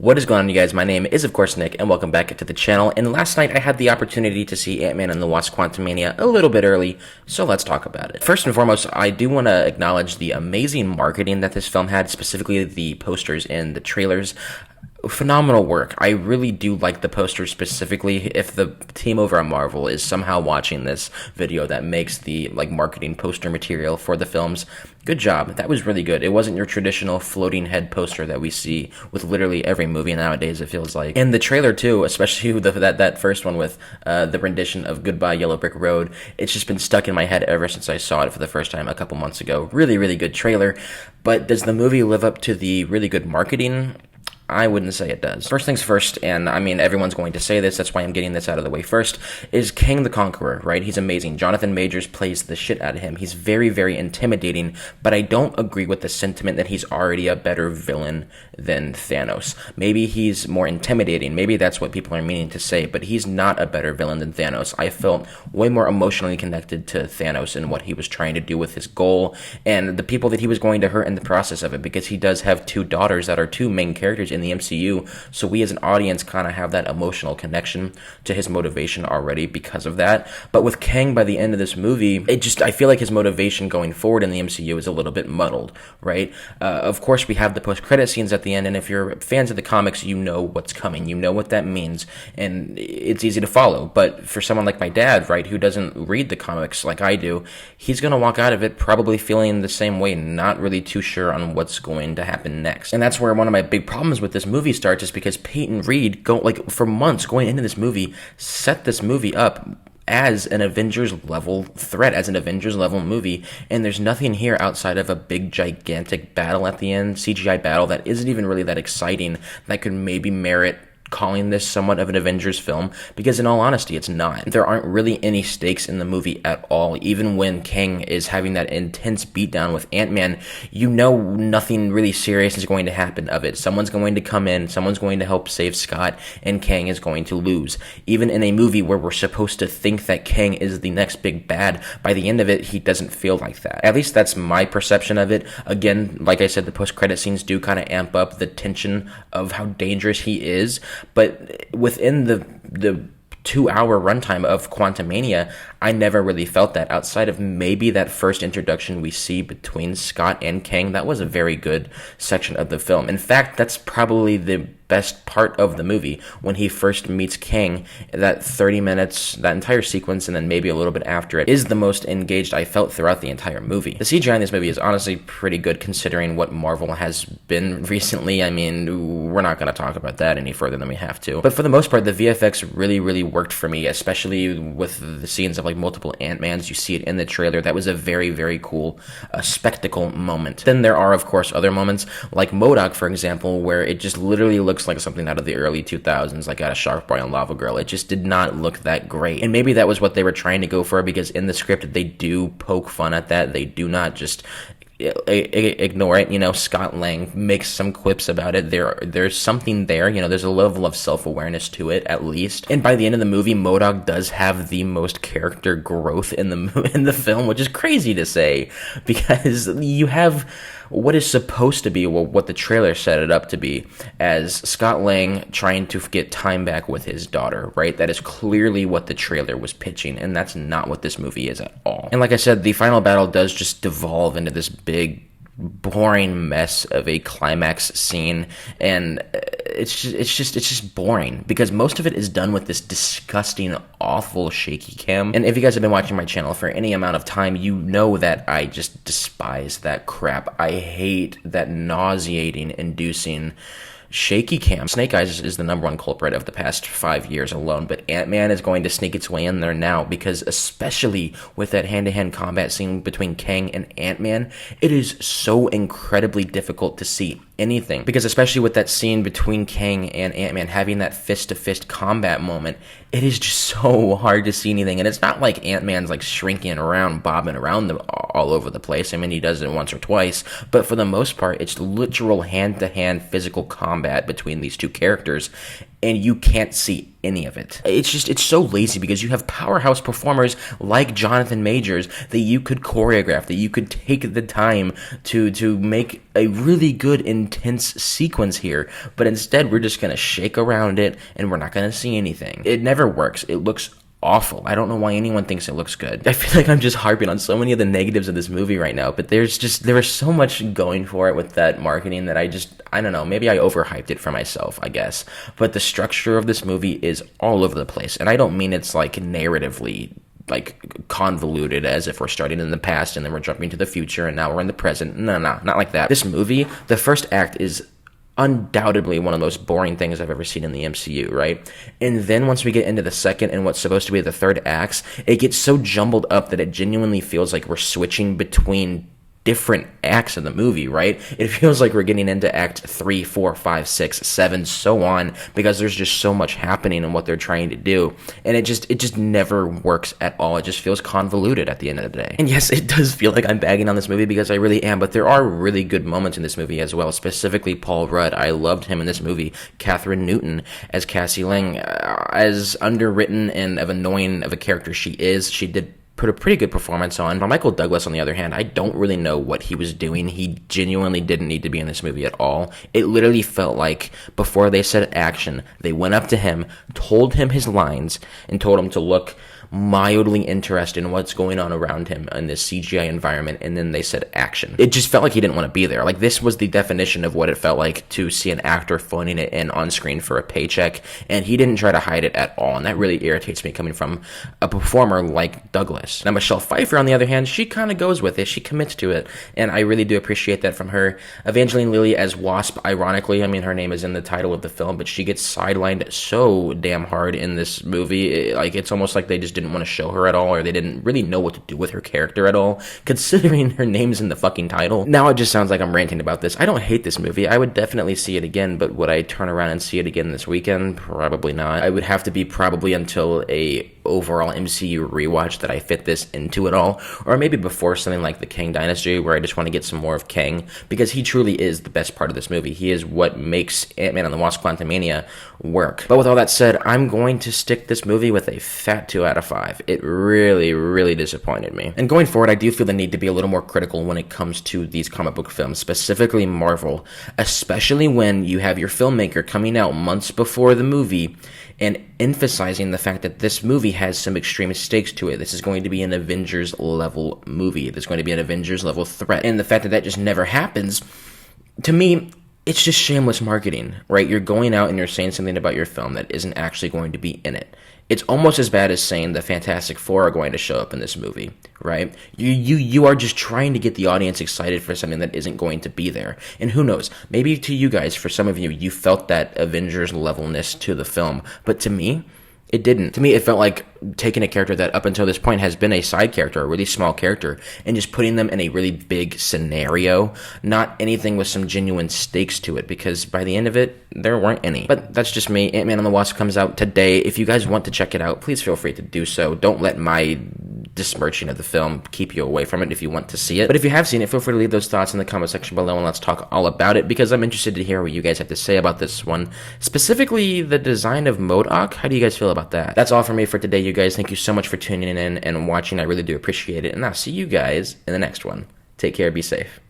What is going on, you guys? My name is, of course, Nick, and welcome back to the channel. And last night, I had the opportunity to see Ant-Man and the Wasp Quantumania a little bit early, so let's talk about it. First and foremost, I do want to acknowledge the amazing marketing that this film had, specifically the posters and the trailers. Phenomenal work. I really do like the posters specifically. If the team over at Marvel is somehow watching this video that makes the marketing poster material for the films, good job. That was really good. It wasn't your traditional floating head poster that we see with literally every movie nowadays, it feels like. And the trailer too, especially that first one with the rendition of Goodbye Yellow Brick Road, it's just been stuck in my head ever since I saw it for the first time a couple months ago. Really, really good trailer. But does the movie live up to the really good marketing? I wouldn't say it does. First things first, and I mean, everyone's going to say this, that's why I'm getting this out of the way first, is Kang the Conqueror, right? He's amazing. Jonathan Majors plays the shit out of him. He's very, very intimidating, but I don't agree with the sentiment that he's already a better villain than Thanos. Maybe he's more intimidating. Maybe that's what people are meaning to say, but he's not a better villain than Thanos. I felt way more emotionally connected to Thanos and what he was trying to do with his goal, and the people that he was going to hurt in the process of it, because he does have two daughters that are two main characters in the MCU, so we as an audience kind of have that emotional connection to his motivation already because of that. But with Kang, by the end of this movie, I feel like his motivation going forward in the MCU is a little bit muddled, right? Of course, we have the post-credit scenes at the end, and if you're fans of the comics, you know what's coming, you know what that means, and it's easy to follow. But for someone like my dad, right, who doesn't read the comics like I do, he's gonna walk out of it probably feeling the same way, not really too sure on what's going to happen next. And that's where one of my big problems with this movie starts, is because Peyton Reed, for months going into this movie, set this movie up as an Avengers level threat, as an Avengers level movie, and there's nothing here outside of a big gigantic battle at the end, CGI battle that isn't even really that exciting, that could maybe merit calling this somewhat of an Avengers film, because in all honesty, it's not. There aren't really any stakes in the movie at all. Even when Kang is having that intense beatdown with Ant-Man, you know nothing really serious is going to happen of it. Someone's going to come in, someone's going to help save Scott, and Kang is going to lose. Even in a movie where we're supposed to think that Kang is the next big bad, by the end of it, he doesn't feel like that. At least that's my perception of it. Again, like I said, the post-credit scenes do kind of amp up the tension of how dangerous he is. But within the 2-hour runtime of Quantumania, I never really felt that, outside of maybe that first introduction we see between Scott and Kang. That was a very good section of the film. In fact, that's probably the best part of the movie, when he first meets Kang. That 30 minutes, that entire sequence, and then maybe a little bit after it, is the most engaged I felt throughout the entire movie. The CGI in this movie is honestly pretty good considering what Marvel has been recently. I mean, we're not going to talk about that any further than we have to. But for the most part, the VFX really, really worked for me, especially with the scenes of multiple Ant-Mans. You see it in the trailer. That was a very, very cool spectacle moment. Then there are, of course, other moments like M.O.D.O.K, for example, where it just literally looks like something out of the early 2000s, like out of Shark Boy and Lava Girl. It just did not look that great. And maybe that was what they were trying to go for, because in the script, they do poke fun at that. They do not just ignore it. Scott Lang makes some quips about it. There's something there. There's a level of self-awareness to it, at least. And by the end of the movie, M.O.D.O.K does have the most character growth in the film, which is crazy to say, because you have what is supposed to be, what the trailer set it up to be, as Scott Lang trying to get time back with his daughter, right? That is clearly what the trailer was pitching, and that's not what this movie is at all. And like I said, the final battle does just devolve into this big, boring mess of a climax scene, and it's just boring, because most of it is done with this disgusting, awful shaky cam. And if you guys have been watching my channel for any amount of time, you know that I just despise that crap. I hate that nauseating, inducing shaky cam. Snake Eyes is the #1 culprit of the past 5 years alone, but Ant-Man is going to sneak its way in there now, because especially with that hand-to-hand combat scene between Kang and Ant-Man, it is so incredibly difficult to see anything, because especially with that scene between Kang and Ant-Man having that fist-to-fist combat moment, it is just so hard to see anything. And it's not like Ant-Man's shrinking around, bobbing around them all over the place. I mean, he does it once or twice, but for the most part, it's literal hand-to-hand physical combat combat between these two characters, and you can't see any of it. It's so lazy because you have powerhouse performers like Jonathan Majors that you could choreograph, that you could take the time to make a really good, intense sequence here, but instead we're just gonna shake around it and we're not gonna see anything. It never works. It looks awful. I don't know why anyone thinks it looks good. I feel like I'm just harping on so many of the negatives of this movie right now, but there was so much going for it with that marketing that I don't know, maybe I overhyped it for myself, I guess. But the structure of this movie is all over the place, and I don't mean it's like narratively like convoluted as if we're starting in the past and then we're jumping to the future and now we're in the present. No, not like that. This movie, the first act is undoubtedly one of the most boring things I've ever seen in the MCU, right? And then once we get into the second and what's supposed to be the third acts, it gets so jumbled up that it genuinely feels like we're switching between different acts of the movie, right? It feels like we're getting into act 3, 4, 5, 6, 7, so on, because there's just so much happening in what they're trying to do, and it just never works at all. It just feels convoluted at the end of the day. And yes, it does feel like I'm bagging on this movie because I really am, but there are really good moments in this movie as well, specifically Paul Rudd. I loved him in this movie. Catherine Newton as Cassie Lang, as underwritten and annoying of a character she is, she did put a pretty good performance on. But Michael Douglas, on the other hand, I don't really know what he was doing. He genuinely didn't need to be in this movie at all. It literally felt like before they said action, they went up to him, told him his lines, and told him to look mildly interested in what's going on around him in this CGI environment, and then they said action. It just felt like he didn't want to be there. Like, this was the definition of what it felt like to see an actor phoning it in on screen for a paycheck, and he didn't try to hide it at all, and that really irritates me coming from a performer like Douglas. Now, Michelle Pfeiffer, on the other hand, she kind of goes with it. She commits to it, and I really do appreciate that from her. Evangeline Lilly as Wasp, ironically, I mean, her name is in the title of the film, but she gets sidelined so damn hard in this movie. It's almost like they just didn't want to show her at all, or they didn't really know what to do with her character at all, considering her name's in the fucking title. Now it just sounds like I'm ranting about this. I don't hate this movie. I would definitely see it again, but would I turn around and see it again this weekend? Probably not. I would have to be probably until a overall MCU rewatch that I fit this into it all, or maybe before something like the Kang Dynasty, where I just want to get some more of Kang, because he truly is the best part of this movie. He is what makes Ant-Man and the Wasp Quantumania work. But with all that said, I'm going to stick this movie with a fat 2 out of 5. It really, really disappointed me. And going forward, I do feel the need to be a little more critical when it comes to these comic book films, specifically Marvel, especially when you have your filmmaker coming out months before the movie and emphasizing the fact that this movie has some extreme stakes to it. This is going to be an Avengers level movie. There's going to be an Avengers level threat. And the fact that that just never happens, to me, it's just shameless marketing, right? You're going out and you're saying something about your film that isn't actually going to be in it. It's almost as bad as saying the Fantastic Four are going to show up in this movie, right? You are just trying to get the audience excited for something that isn't going to be there. And who knows, maybe to you guys, for some of you, you felt that Avengers levelness to the film. But to me, it didn't. To me, it felt like taking a character that up until this point has been a side character, a really small character, and just putting them in a really big scenario, not anything with some genuine stakes to it, because by the end of it, there weren't any. But that's just me. Ant-Man and the Wasp comes out today. If you guys want to check it out, please feel free to do so. Don't let my besmirching of the film keep you away from it if you want to see it. But if you have seen it, feel free to leave those thoughts in the comment section below, and let's talk all about it, because I'm interested to hear what you guys have to say about this one. Specifically, the design of M.O.D.O.K. How do you guys feel about that? That's all for me for today, you guys. Thank you so much for tuning in and watching. I really do appreciate it, and I'll see you guys in the next one. Take care, be safe.